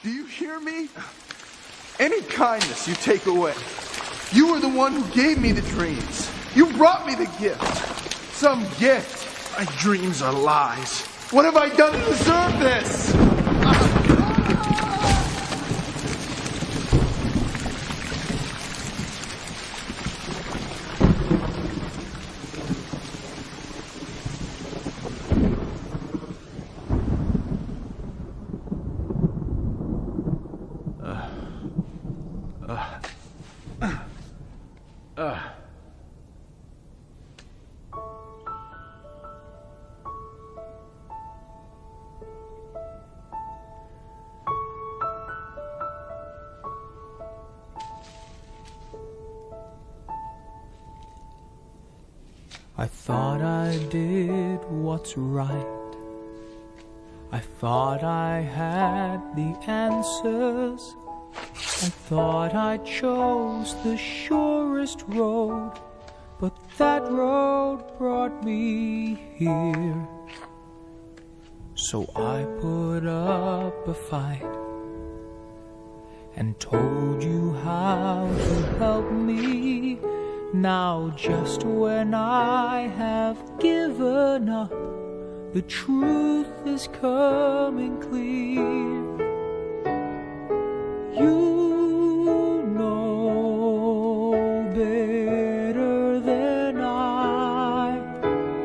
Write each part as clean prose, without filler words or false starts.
Do you hear me? Any kindness you take away. You were the one who gave me the dreams. You brought me the gift. Some gift. My dreams are lies. What have I done to deserve this? I thought I did what's right. I thought I had the answers. I thought I chose the surest road, but that road brought me here. So I put up a fight and told you how to help me. Now just when I have given up, the truth is coming clear. You know better than I.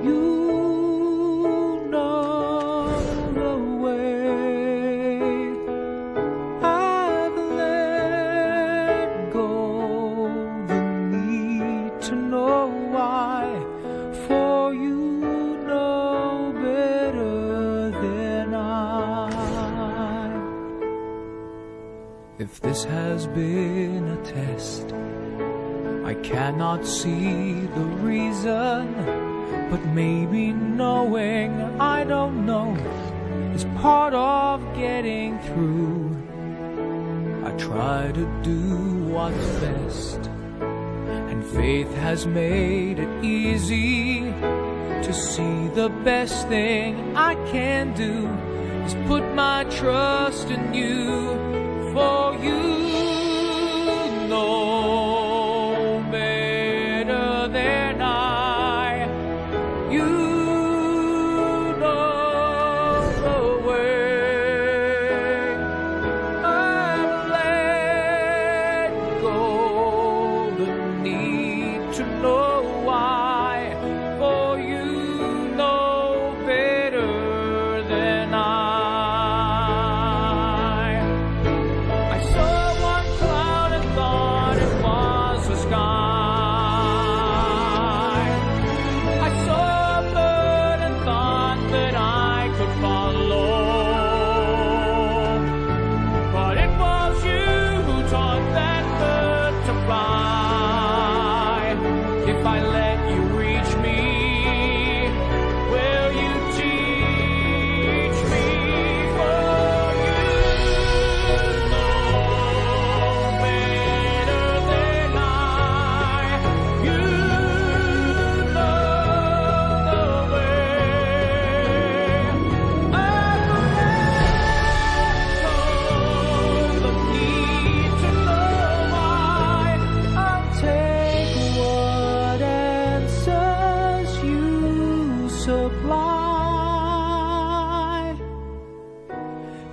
You know the way. I've let go the need to know why, for you know better than I. If this has been a test, I cannot see the reason, but maybe knowing I don't know is part of getting through. I try to do what's best, and faith has made it easy to see the best thing I can do is put my trust in you, for you know better than I. You know the way. I've let go the need to know why, for you know better than I. I saw one cloud and thought it was the sky. I saw a bird and thought that I could follow, but it was you who taught that bird to fly. If I let you reach me, will you teach me? For you know better than I. You know the way. I've let go the need to know why. I'll take what answers you supply.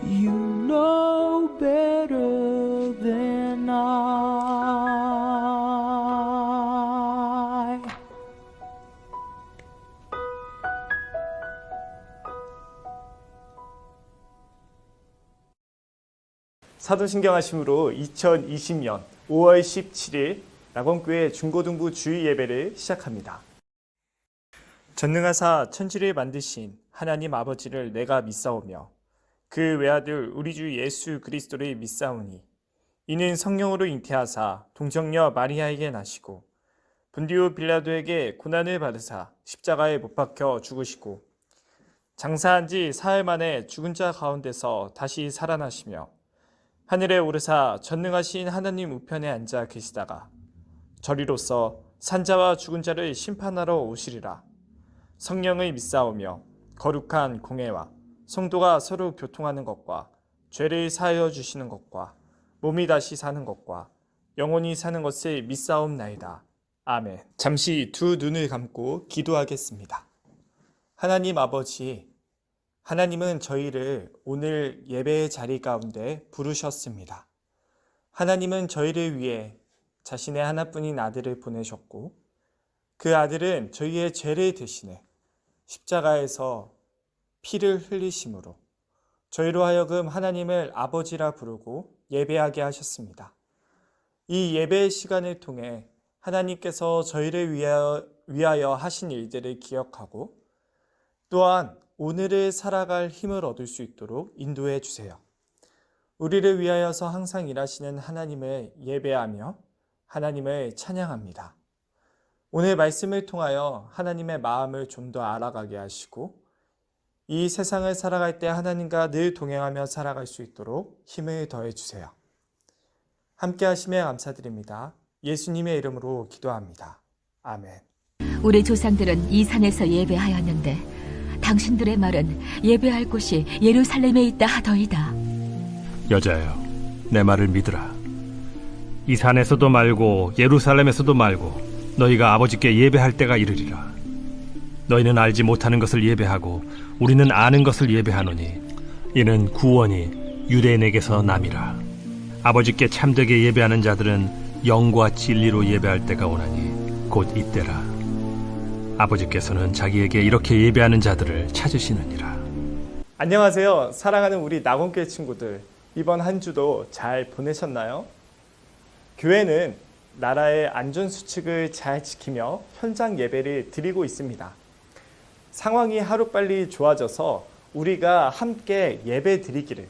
You know better than I. 사도신경하심으로 2020년 5월 17일 낙원교회 중고등부 주일 예배를 시작합니다. 전능하사 천지를 만드신 하나님 아버지를 내가 믿사오며 그 외아들 우리 주 예수 그리스도를 믿사오니 이는 성령으로 잉태하사 동정녀 마리아에게 나시고 본디오 빌라도에게 고난을 받으사 십자가에 못 박혀 죽으시고 장사한 지 사흘 만에 죽은 자 가운데서 다시 살아나시며 하늘에 오르사 전능하신 하나님 우편에 앉아 계시다가 저리로서 산자와 죽은 자를 심판하러 오시리라. 성령을 믿사오며 거룩한 공회와 성도가 서로 교통하는 것과 죄를 사하여 주시는 것과 몸이 다시 사는 것과 영원히 사는 것을 믿사옵나이다. 아멘. 잠시 두 눈을 감고 기도하겠습니다. 하나님 아버지, 하나님은 저희를 오늘 예배의 자리 가운데 부르셨습니다. 하나님은 저희를 위해 자신의 하나뿐인 아들을 보내셨고 그 아들은 저희의 죄를 대신해 십자가에서 피를 흘리심으로 저희로 하여금 하나님을 아버지라 부르고 예배하게 하셨습니다. 이 예배의 시간을 통해 하나님께서 저희를 위하여 하신 일들을 기억하고 또한 오늘을 살아갈 힘을 얻을 수 있도록 인도해 주세요. 우리를 위하여서 항상 일하시는 하나님을 예배하며 하나님을 찬양합니다. 오늘 말씀을 통하여 하나님의 마음을 좀 더 알아가게 하시고 이 세상을 살아갈 때 하나님과 늘 동행하며 살아갈 수 있도록 힘을 더해 주세요. 함께 하심에 감사드립니다. 예수님의 이름으로 기도합니다. 아멘. 우리 조상들은 이 산에서 예배하였는데 당신들의 말은 예배할 곳이 예루살렘에 있다 하더이다. 여자여, 내 말을 믿으라. 이 산에서도 말고 예루살렘에서도 말고 너희가 아버지께 예배할 때가 이르리라. 너희는 알지 못하는 것을 예배하고 우리는 아는 것을 예배하노니 이는 구원이 유대인에게서 남이라. 아버지께 참되게 예배하는 자들은 영과 진리로 예배할 때가 오나니 곧 이때라. 아버지께서는 자기에게 이렇게 예배하는 자들을 찾으시느니라. 안녕하세요. 사랑하는 우리 낙원교회 친구들, 이번 한 주도 잘 보내셨나요? 교회는 나라의 안전수칙을 잘 지키며 현장 예배를 드리고 있습니다. 상황이 하루빨리 좋아져서 우리가 함께 예배 드리기를,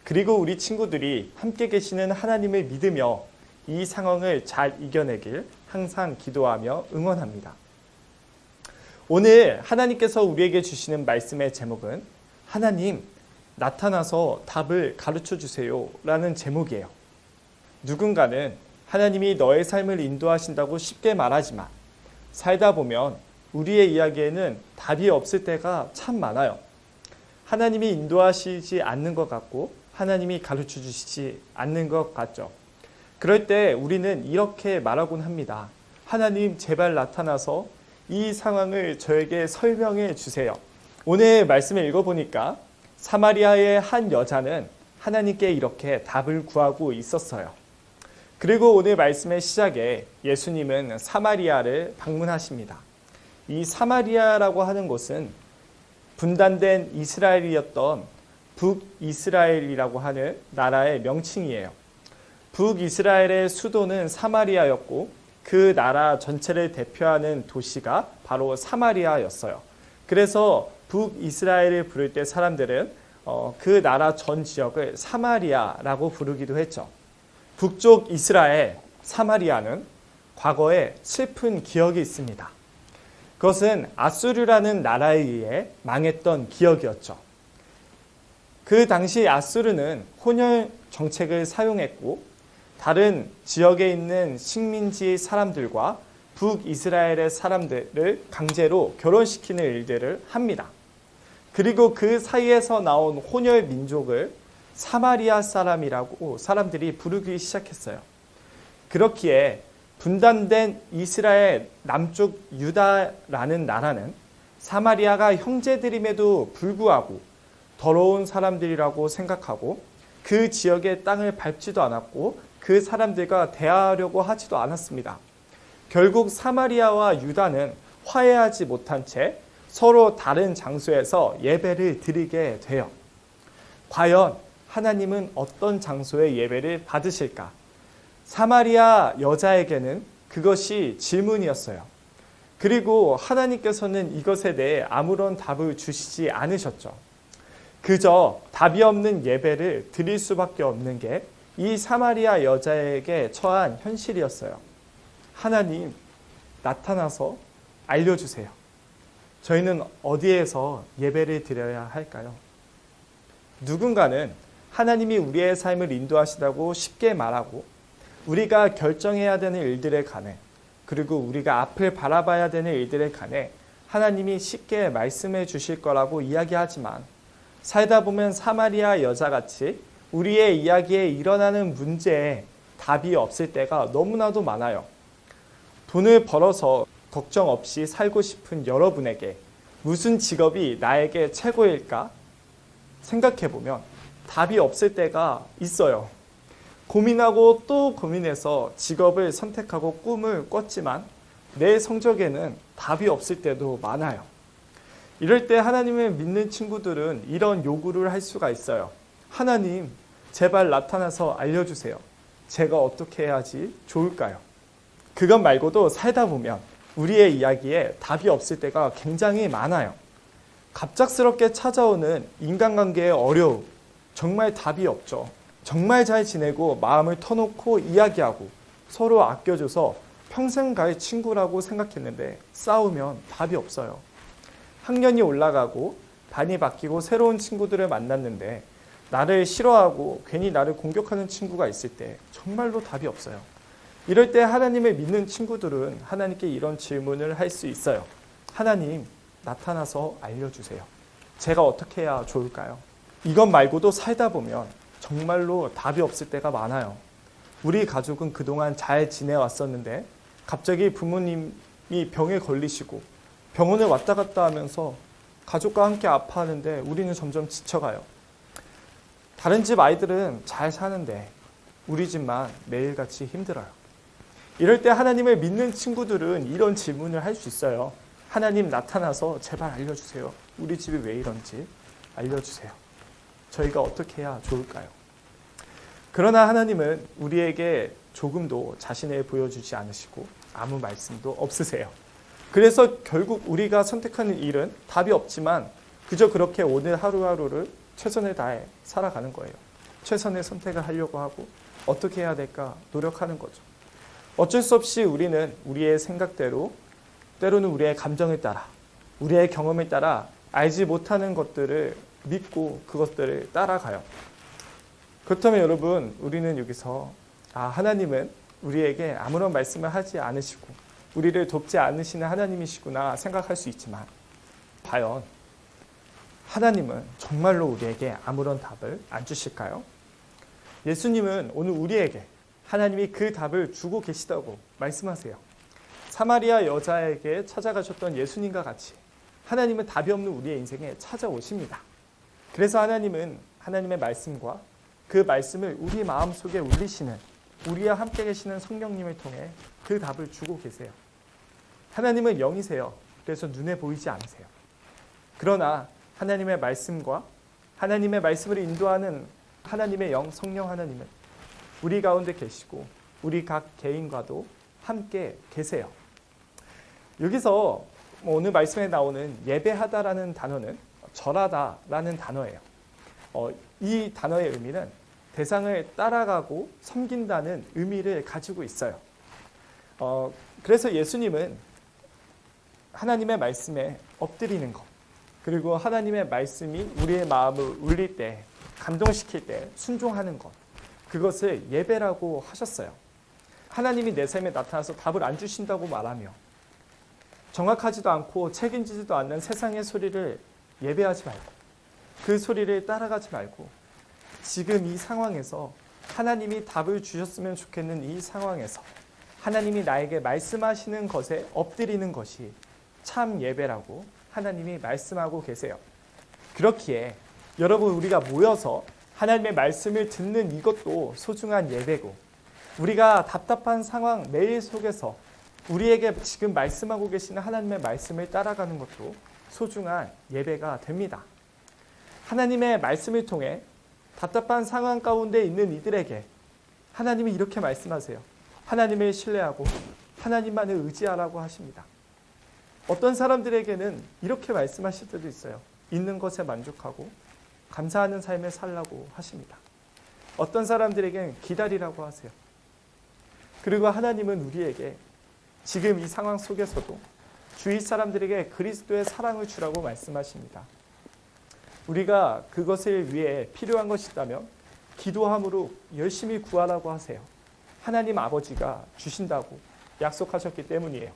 그리고 우리 친구들이 함께 계시는 하나님을 믿으며 이 상황을 잘 이겨내길 항상 기도하며 응원합니다. 오늘 하나님께서 우리에게 주시는 말씀의 제목은 하나님 나타나서 답을 가르쳐 주세요 라는 제목이에요. 누군가는 하나님이 너의 삶을 인도하신다고 쉽게 말하지만 살다 보면 우리의 이야기에는 답이 없을 때가 참 많아요. 하나님이 인도하시지 않는 것 같고 하나님이 가르쳐 주시지 않는 것 같죠. 그럴 때 우리는 이렇게 말하곤 합니다. 하나님 제발 나타나서 이 상황을 저에게 설명해 주세요. 오늘 말씀을 읽어보니까 사마리아의 한 여자는 하나님께 이렇게 답을 구하고 있었어요. 그리고 오늘 말씀의 시작에 예수님은 사마리아를 방문하십니다. 이 사마리아라고 하는 곳은 분단된 이스라엘이었던 북이스라엘이라고 하는 나라의 명칭이에요. 북이스라엘의 수도는 사마리아였고 그 나라 전체를 대표하는 도시가 바로 사마리아였어요. 그래서 북이스라엘을 부를 때 사람들은 그 나라 전 지역을 사마리아라고 부르기도 했죠. 북쪽 이스라엘 사마리아는 과거에 슬픈 기억이 있습니다. 그것은 아수르라는 나라에 의해 망했던 기억이었죠. 그 당시 아수르는 혼혈 정책을 사용했고 다른 지역에 있는 식민지 사람들과 북이스라엘의 사람들을 강제로 결혼시키는 일들을 합니다. 그리고 그 사이에서 나온 혼혈 민족을 사마리아 사람이라고 사람들이 부르기 시작했어요. 그렇기에 분단된 이스라엘 남쪽 유다라는 나라는 사마리아가 형제들임에도 불구하고 더러운 사람들이라고 생각하고 그 지역의 땅을 밟지도 않았고 그 사람들과 대화하려고 하지도 않았습니다. 결국 사마리아와 유다는 화해하지 못한 채 서로 다른 장소에서 예배를 드리게 돼요. 과연 하나님은 어떤 장소에 예배를 받으실까? 사마리아 여자에게는 그것이 질문이었어요. 그리고 하나님께서는 이것에 대해 아무런 답을 주시지 않으셨죠. 그저 답이 없는 예배를 드릴 수밖에 없는 게 이 사마리아 여자에게 처한 현실이었어요. 하나님, 나타나서 알려주세요. 저희는 어디에서 예배를 드려야 할까요? 누군가는 하나님이 우리의 삶을 인도하시다고 쉽게 말하고 우리가 결정해야 되는 일들에 관해 그리고 우리가 앞을 바라봐야 되는 일들에 관해 하나님이 쉽게 말씀해 주실 거라고 이야기하지만 살다 보면 사마리아 여자같이 우리의 이야기에 일어나는 문제에 답이 없을 때가 너무나도 많아요. 돈을 벌어서 걱정 없이 살고 싶은 여러분에게 무슨 직업이 나에게 최고일까? 생각해보면 답이 없을 때가 있어요. 고민하고 또 고민해서 직업을 선택하고 꿈을 꿨지만 내 성적에는 답이 없을 때도 많아요. 이럴 때 하나님을 믿는 친구들은 이런 요구를 할 수가 있어요. 하나님, 제발 나타나서 알려주세요. 제가 어떻게 해야지 좋을까요? 그것 말고도 살다 보면 우리의 이야기에 답이 없을 때가 굉장히 많아요. 갑작스럽게 찾아오는 인간관계의 어려움, 정말 답이 없죠. 정말 잘 지내고 마음을 터놓고 이야기하고 서로 아껴줘서 평생 갈 친구라고 생각했는데 싸우면 답이 없어요. 학년이 올라가고 반이 바뀌고 새로운 친구들을 만났는데 나를 싫어하고 괜히 나를 공격하는 친구가 있을 때 정말로 답이 없어요. 이럴 때 하나님을 믿는 친구들은 하나님께 이런 질문을 할 수 있어요. 하나님, 나타나서 알려주세요. 제가 어떻게 해야 좋을까요? 이것 말고도 살다 보면 정말로 답이 없을 때가 많아요. 우리 가족은 그동안 잘 지내왔었는데 갑자기 부모님이 병에 걸리시고 병원에 왔다 갔다 하면서 가족과 함께 아파하는데 우리는 점점 지쳐가요. 다른 집 아이들은 잘 사는데 우리 집만 매일같이 힘들어요. 이럴 때 하나님을 믿는 친구들은 이런 질문을 할 수 있어요. 하나님, 나타나서 제발 알려주세요. 우리 집이 왜 이런지 알려주세요. 저희가 어떻게 해야 좋을까요? 그러나 하나님은 우리에게 조금도 자신을 보여주지 않으시고 아무 말씀도 없으세요. 그래서 결국 우리가 선택하는 일은 답이 없지만 그저 그렇게 오늘 하루하루를 최선을 다해 살아가는 거예요. 최선의 선택을 하려고 하고 어떻게 해야 될까 노력하는 거죠. 어쩔 수 없이 우리는 우리의 생각대로 때로는 우리의 감정을 따라 우리의 경험을 따라 알지 못하는 것들을 믿고 그것들을 따라가요. 그렇다면 여러분, 우리는 여기서 하나님은 우리에게 아무런 말씀을 하지 않으시고 우리를 돕지 않으시는 하나님이시구나 생각할 수 있지만 과연 하나님은 정말로 우리에게 아무런 답을 안 주실까요? 예수님은 오늘 우리에게 하나님이 그 답을 주고 계시다고 말씀하세요. 사마리아 여자에게 찾아가셨던 예수님과 같이 하나님은 답이 없는 우리의 인생에 찾아오십니다. 그래서 하나님은 하나님의 말씀과 그 말씀을 우리 마음속에 울리시는 우리와 함께 계시는 성령님을 통해 그 답을 주고 계세요. 하나님은 영이세요. 그래서 눈에 보이지 않으세요. 그러나 하나님의 말씀과 하나님의 말씀을 인도하는 하나님의 영, 성령 하나님은 우리 가운데 계시고 우리 각 개인과도 함께 계세요. 여기서 오늘 말씀에 나오는 예배하다라는 단어는 절하다라는 단어예요. 이 단어의 의미는 대상을 따라가고 섬긴다는 의미를 가지고 있어요. 그래서 예수님은 하나님의 말씀에 엎드리는 것, 그리고 하나님의 말씀이 우리의 마음을 울릴 때, 감동시킬 때 순종하는 것, 그것을 예배라고 하셨어요. 하나님이 내 삶에 나타나서 답을 안 주신다고 말하며 정확하지도 않고 책임지지도 않는 세상의 소리를 예배하지 말고 그 소리를 따라가지 말고 지금 이 상황에서 하나님이 답을 주셨으면 좋겠는 이 상황에서 하나님이 나에게 말씀하시는 것에 엎드리는 것이 참 예배라고 하나님이 말씀하고 계세요. 그렇기에 여러분, 우리가 모여서 하나님의 말씀을 듣는 이것도 소중한 예배고, 우리가 답답한 상황 매일 속에서 우리에게 지금 말씀하고 계시는 하나님의 말씀을 따라가는 것도 소중한 예배가 됩니다. 하나님의 말씀을 통해 답답한 상황 가운데 있는 이들에게 하나님이 이렇게 말씀하세요. 하나님을 신뢰하고 하나님만을 의지하라고 하십니다. 어떤 사람들에게는 이렇게 말씀하실 때도 있어요. 있는 것에 만족하고 감사하는 삶을 살라고 하십니다. 어떤 사람들에게는 기다리라고 하세요. 그리고 하나님은 우리에게 지금 이 상황 속에서도 주위 사람들에게 그리스도의 사랑을 주라고 말씀하십니다. 우리가 그것을 위해 필요한 것이 있다면 기도함으로 열심히 구하라고 하세요. 하나님 아버지가 주신다고 약속하셨기 때문이에요.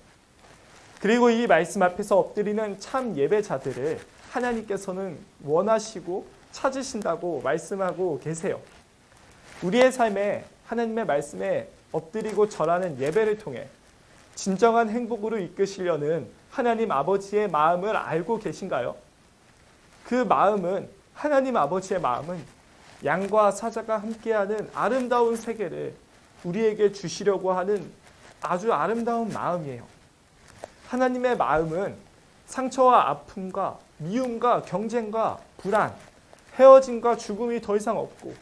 그리고 이 말씀 앞에서 엎드리는 참 예배자들을 하나님께서는 원하시고 찾으신다고 말씀하고 계세요. 우리의 삶에 하나님의 말씀에 엎드리고 절하는 예배를 통해 진정한 행복으로 이끄시려는 하나님 아버지의 마음을 알고 계신가요? 그 마음은, 하나님 아버지의 마음은 양과 사자가 함께하는 아름다운 세계를 우리에게 주시려고 하는 아주 아름다운 마음이에요. 하나님의 마음은 상처와 아픔과 미움과 경쟁과 불안, 헤어짐과 죽음이 더 이상 없고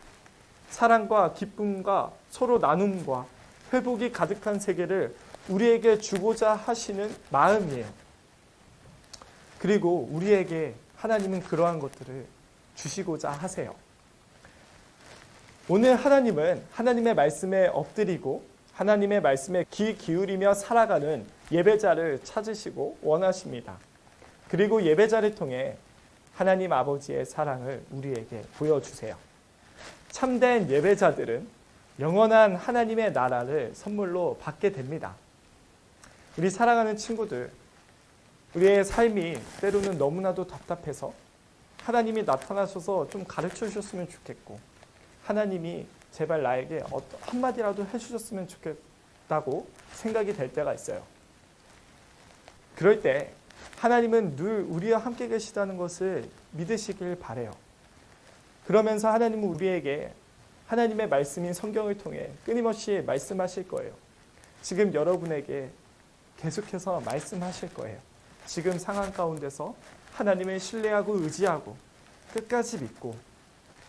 사랑과 기쁨과 서로 나눔과 회복이 가득한 세계를 우리에게 주고자 하시는 마음이에요. 그리고 우리에게 하나님은 그러한 것들을 주시고자 하세요. 오늘 하나님은 하나님의 말씀에 엎드리고 하나님의 말씀에 귀 기울이며 살아가는 예배자를 찾으시고 원하십니다. 그리고 예배자를 통해 하나님 아버지의 사랑을 우리에게 보여주세요. 참된 예배자들은 영원한 하나님의 나라를 선물로 받게 됩니다. 우리 사랑하는 친구들, 우리의 삶이 때로는 너무나도 답답해서 하나님이 나타나셔서 좀 가르쳐 주셨으면 좋겠고, 하나님이 제발 나에게 한마디라도 해주셨으면 좋겠다고 생각이 될 때가 있어요. 그럴 때 하나님은 늘 우리와 함께 계시다는 것을 믿으시길 바라요. 그러면서 하나님은 우리에게 하나님의 말씀인 성경을 통해 끊임없이 말씀하실 거예요. 지금 여러분에게 계속해서 말씀하실 거예요. 지금 상황 가운데서 하나님을 신뢰하고 의지하고 끝까지 믿고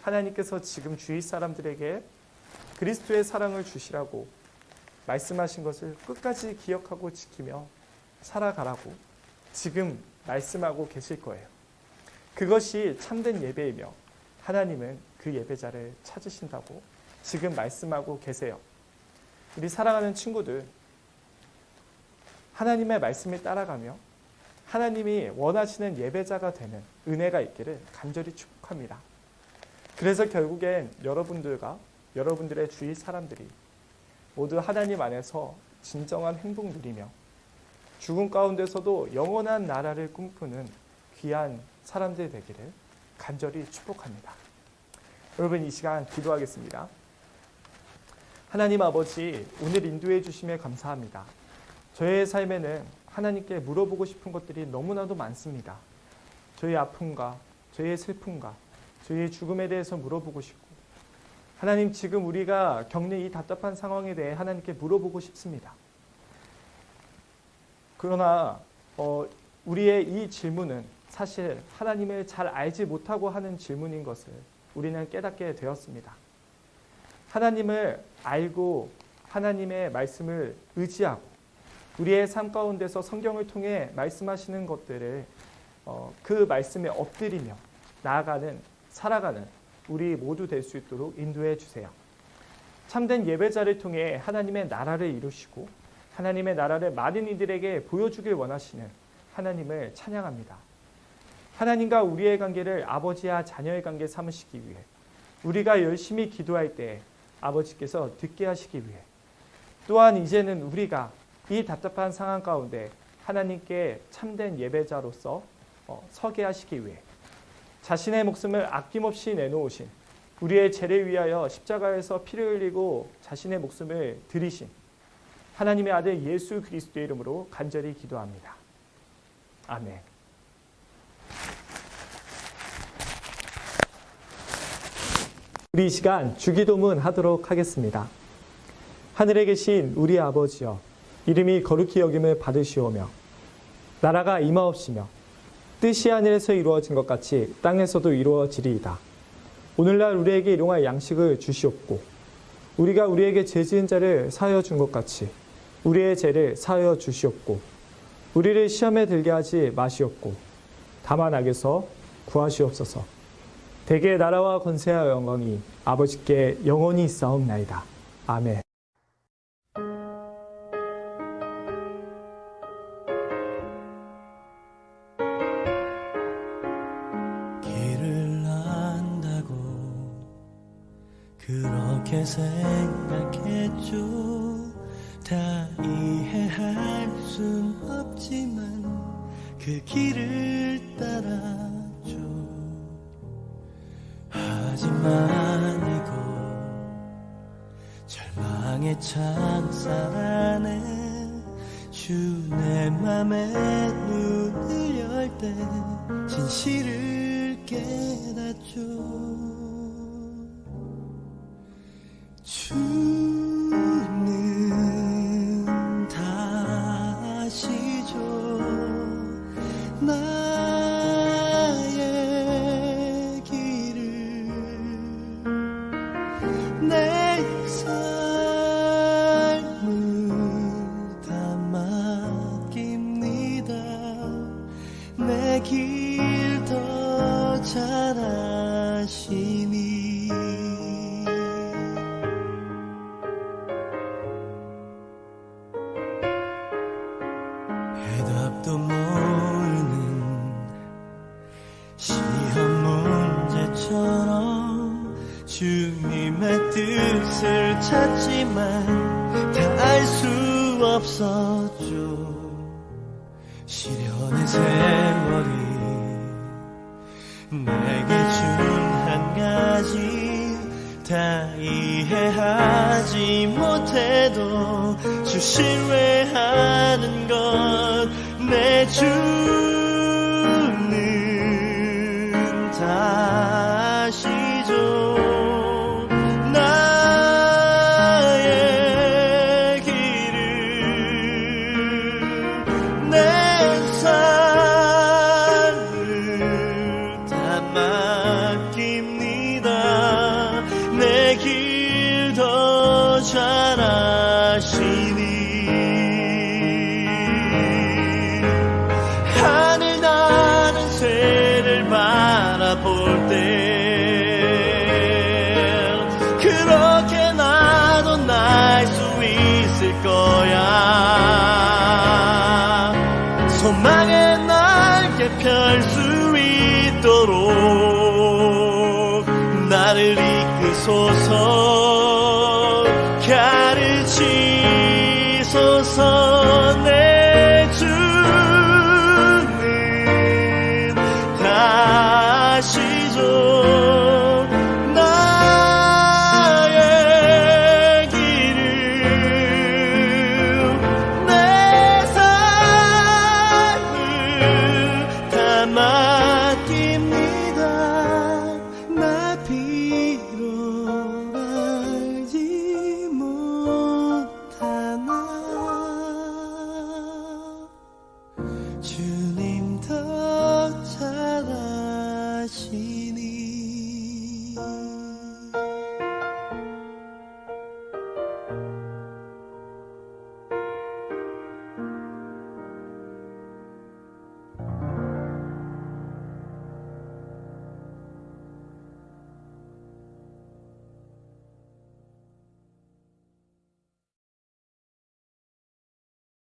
하나님께서 지금 주위 사람들에게 그리스도의 사랑을 주시라고 말씀하신 것을 끝까지 기억하고 지키며 살아가라고 지금 말씀하고 계실 거예요. 그것이 참된 예배이며 하나님은 그 예배자를 찾으신다고 지금 말씀하고 계세요. 우리 사랑하는 친구들, 하나님의 말씀을 따라가며 하나님이 원하시는 예배자가 되는 은혜가 있기를 간절히 축복합니다. 그래서 결국엔 여러분들과 여러분들의 주위 사람들이 모두 하나님 안에서 진정한 행복 누리며 죽음 가운데서도 영원한 나라를 꿈꾸는 귀한 사람들 되기를 간절히 축복합니다. 여러분, 이 시간 기도하겠습니다. 하나님 아버지, 오늘 인도해 주심에 감사합니다. 저의 삶에는 하나님께 물어보고 싶은 것들이 너무나도 많습니다. 저의 아픔과 저의 슬픔과 저희의 죽음에 대해서 물어보고 싶고, 하나님, 지금 우리가 겪는 이 답답한 상황에 대해 하나님께 물어보고 싶습니다. 그러나 우리의 이 질문은 사실 하나님을 잘 알지 못하고 하는 질문인 것을 우리는 깨닫게 되었습니다. 하나님을 알고 하나님의 말씀을 의지하고 우리의 삶 가운데서 성경을 통해 말씀하시는 것들을 그 말씀에 엎드리며 나아가는, 살아가는 우리 모두 될 수 있도록 인도해 주세요. 참된 예배자를 통해 하나님의 나라를 이루시고 하나님의 나라를 많은 이들에게 보여주길 원하시는 하나님을 찬양합니다. 하나님과 우리의 관계를 아버지와 자녀의 관계 삼으시기 위해, 우리가 열심히 기도할 때 아버지께서 듣게 하시기 위해, 또한 이제는 우리가 이 답답한 상황 가운데 하나님께 참된 예배자로서 서게 하시기 위해 자신의 목숨을 아낌없이 내놓으신, 우리의 죄를 위하여 십자가에서 피를 흘리고 자신의 목숨을 드리신 하나님의 아들 예수 그리스도의 이름으로 간절히 기도합니다. 아멘. 우리 이 시간 주기도문 하도록 하겠습니다. 하늘에 계신 우리 아버지여, 이름이 거룩히 여김을 받으시오며 나라가 임하옵시며 뜻이 하늘에서 이루어진 것 같이 땅에서도 이루어지리이다. 오늘날 우리에게 일용할 양식을 주시옵고 우리가 우리에게 죄 지은 자를 사하여 준 것 같이 우리의 죄를 사하여 주시옵고 우리를 시험에 들게 하지 마시옵고 다만 악에서 구하시옵소서. 대개 나라와 권세와 영광이 아버지께 영원히 있사옵나이다. 아멘. 길을 안다고 그렇게 생각했죠. 다 이해할 순 없지만 그 길을 따라 하지만이고 절망의 창살 안에 주 내 맘에 눈을 열 때 진실을 깨닫죠. 주는 다시죠 나의 길을 내 삶을 다 맡깁니다. 내 길 더 잘 아시니 해답도 모르는 시험 문제처럼 주님의 뜻을 찾지만 다 알 수 없었죠. 시련의 세월이 내게 준 한 가지 다 이해하지 못해도 주 신뢰하는 것 내 주는 다시죠. 나의 길을 내 삶을 다 맡깁니다. 내 길 더 잘 아시니 하늘 나는 새를 바라볼 때 그렇게 나도 날 수 있을 거야. 소망의 날개 펼 수 있도록 나를 이끄소서.